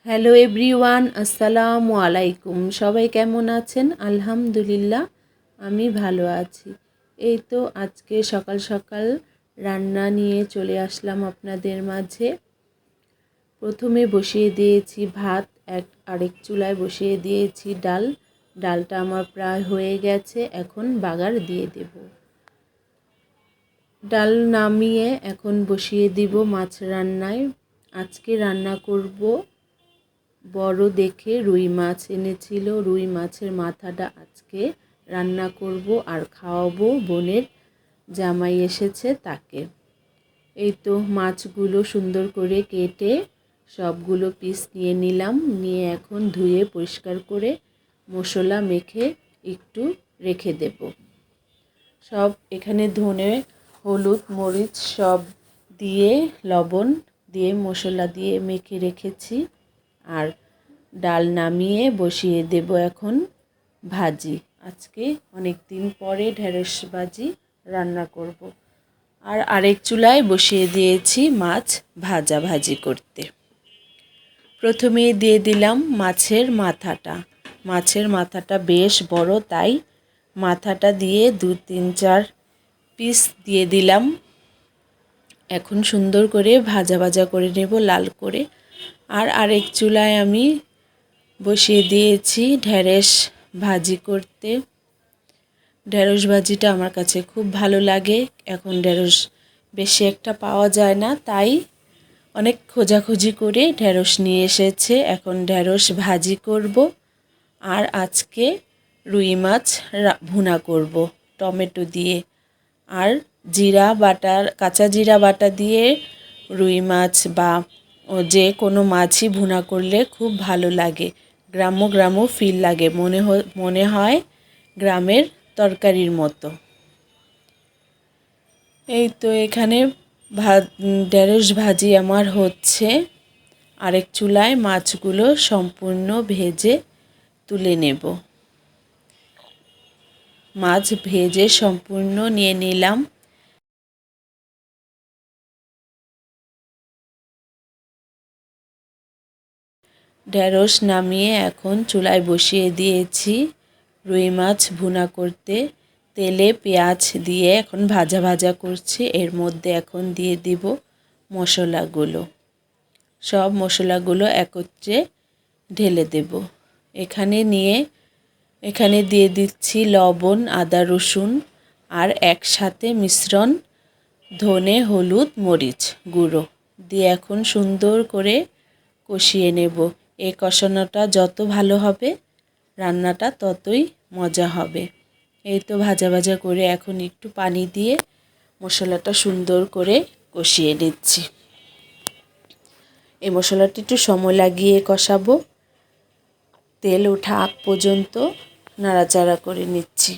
Hello everyone, আসসালামু আলাইকুম। সবাই কেমন আছেন? আলহামদুলিল্লাহ, আমি ভালো আছি। এই তো আজকে সকাল সকাল রান্না নিয়ে চলে আসলাম আপনাদের মাঝে। প্রথমে বসিয়ে দিয়েছি ভাত, আরেক চুলায় বসিয়ে দিয়েছি ডাল। ডালটা আমার প্রায় হয়ে গেছে, এখন বাগার দিয়ে দেব। ডাল নামিয়ে এখন বসিয়ে দিব মাছ রান্নায়। আজকে রান্না করব বড় দেখে রুই মাছ এনেছিল। রুই মাছের মাথাটা আজকে রান্না করব আর খাওয়াবো বোনের জামাই এসেছে তাকে। এই তো মাছগুলো সুন্দর করে কেটে সবগুলো পিস নিয়ে নিলাম, নিয়ে এখন ধুয়ে পরিষ্কার করে মশলা মেখে একটু রেখে দেব। সব এখানে ধনে, হলুদ, মরিচ সব দিয়ে লবণ দিয়ে মশলা দিয়ে মেখে রেখেছি। আর ডাল নামিয়ে বসিয়ে দেব এখন ভাজি। আজকে অনেক দিন পরে ঢেঁড়স ভাজি রান্না করব। আর আরেক চুলায় বসিয়ে দিয়েছি মাছ ভাজি করতে। প্রথমে দিয়ে দিলাম মাছের মাথাটা। মাছের মাথাটা বেশ বড়, তাই মাথাটা দিয়ে 2-3-4 পিস দিয়ে দিলাম। এখন সুন্দর করে ভাজা করে নেব লাল করে। আর আরেক চুলায় আমি বসিয়ে দিয়েছি ঢেঁড়স ভাজি করতে। ঢেঁড়স ভাজিটা আমার কাছে খুব ভালো লাগে। এখন ঢেঁড়স বেশি একটা পাওয়া যায় না, তাই অনেক খোঁজাখুঁজি করে ঢেঁড়স নিয়ে এসেছে। এখন ঢেঁড়স ভাজি করব। আর আজকে রুই মাছ ভুনা করব টমেটো দিয়ে। আর কাঁচা জিরা বাটা দিয়ে রুই মাছ বা যে কোনো মাছই ভুনা করলে খুব ভালো লাগে। গ্রাম্য ফিল লাগে, মনে হয় গ্রামের তরকারির মতো। এই তো এখানে ঢেঁড়স ভাজি আমার হচ্ছে। আরেক চুলায় মাছগুলো সম্পূর্ণ ভেজে তুলে নেব। মাছ ভেজে সম্পূর্ণ নিয়ে নিলাম। ঢেঁড়স নামিয়ে এখন চুলায় বসিয়ে দিয়েছি রুই মাছ ভুনা করতে। তেলে পেঁয়াজ দিয়ে এখন ভাজা করছি। এর মধ্যে এখন দিয়ে দিব মশলাগুলো। সব মশলাগুলো একত্রে ঢেলে দেব। এখানে দিয়ে দিচ্ছি লবণ, আদা, রসুন আর একসাথে মিশ্রণ ধনে, হলুদ, মরিচ গুঁড়ো দিয়ে এখন সুন্দর করে কষিয়ে নেব। এই কষানোটা যত ভালো হবে রান্নাটা ততই মজা হবে। এই তো ভাজা করে এখন একটু পানি দিয়ে মশলাটা সুন্দর করে কষিয়ে নিচ্ছি। এই মশলাটা একটু সময় লাগিয়ে কষাবো, তেল ওঠা আগ পর্যন্ত নাড়াচাড়া করে নিচ্ছি।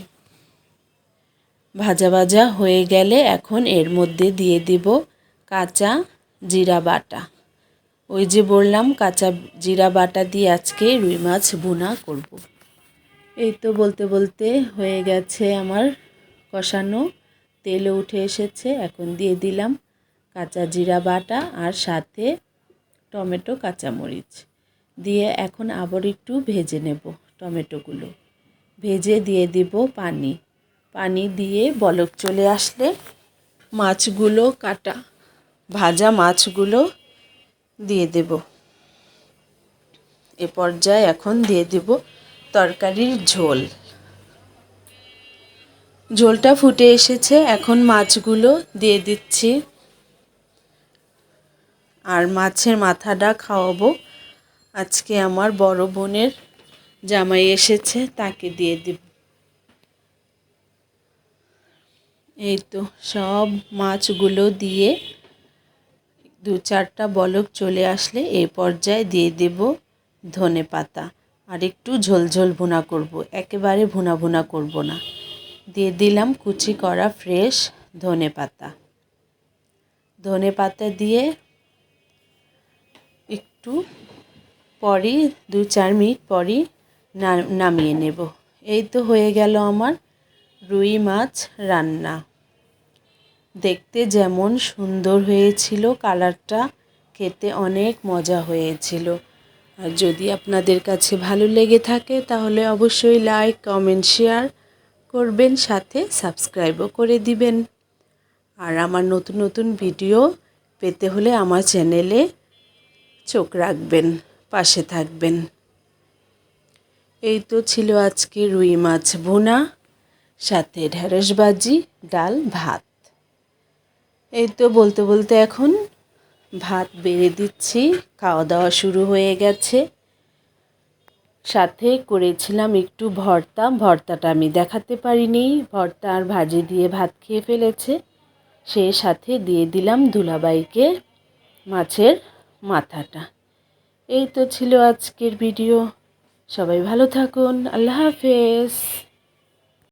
ভাজা হয়ে গেলে এখন এর মধ্যে দিয়ে দিব কাঁচা জিরা বাটা। ওই যে বললাম কাঁচা জিরা বাটা দিয়ে আজকে রুই মাছ ভুনা করব। এই তো বলতে হয়ে গেছে আমার কষানো, তেলে উঠে এসেছে। এখন দিয়ে দিলাম কাঁচা জিরা বাটা আর সাথে টমেটো, কাঁচামরিচ দিয়ে এখন আবার একটু ভেজে নেব। টমেটোগুলো ভেজে দিয়ে দিব পানি দিয়ে বলক চলে আসলে ভাজা মাছগুলো দিয়ে দেব। এ পর্যায়ে এখন দিয়ে দেব তরকারির ঝোলটা ফুটে এসেছে। এখন মাছগুলো দিয়ে দিচ্ছি আর মাছের মাথাটা খাওয়াবো আজকে আমার বড় বোনের জামাই এসেছে, তাকে দিয়ে দেব। এই তো সব মাছগুলো দিয়ে 2-4টা বলক চলে আসলে এই পর্যায়ে দিয়ে দেব ধনে পাতা। আর একটু ঝোল ভুনা করব, একেবারে ভুনা করব না। দিয়ে দিলাম কুচি করা ফ্রেশ ধনে পাতা দিয়ে একটু পরই 2-4 মিনিট পরই নামিয়ে নেব। এই তো হয়ে গেল আমার রুই মাছ রান্না। দেখতে যেমন সুন্দর হয়েছিল কালারটা, খেতে অনেক মজা হয়েছিল। আর যদি আপনাদের কাছে ভালো লেগে থাকে তাহলে অবশ্যই লাইক কমেন্ট শেয়ার করবেন, সাথে সাবস্ক্রাইবও করে দিবেন। আর আমার নতুন নতুন ভিডিও পেতে হলে আমার চ্যানেলে চোখ রাখবেন, পাশে থাকবেন। এই তো ছিল আজকে রুই মাছ ভুনা, সাথে ঢেঁড়স ভাজি, ডাল, ভাত। এই তো বলতে বলতে এখন ভাত বেড়ে দিচ্ছি, খাওয়া দাওয়া শুরু হয়ে গেছে। সাথে করেছিলাম একটু ভর্তা, ভর্তাটা আমি দেখাতে পারিনি, ভর্তা আর ভাজি দিয়ে ভাত খেয়ে ফেলেছে। সে সাথে দিয়ে দিলাম দুলাভাইকে মাছের মাথাটা। এই তো ছিল আজকের ভিডিও। সবাই ভালো থাকুন, আল্লাহ হাফেজ।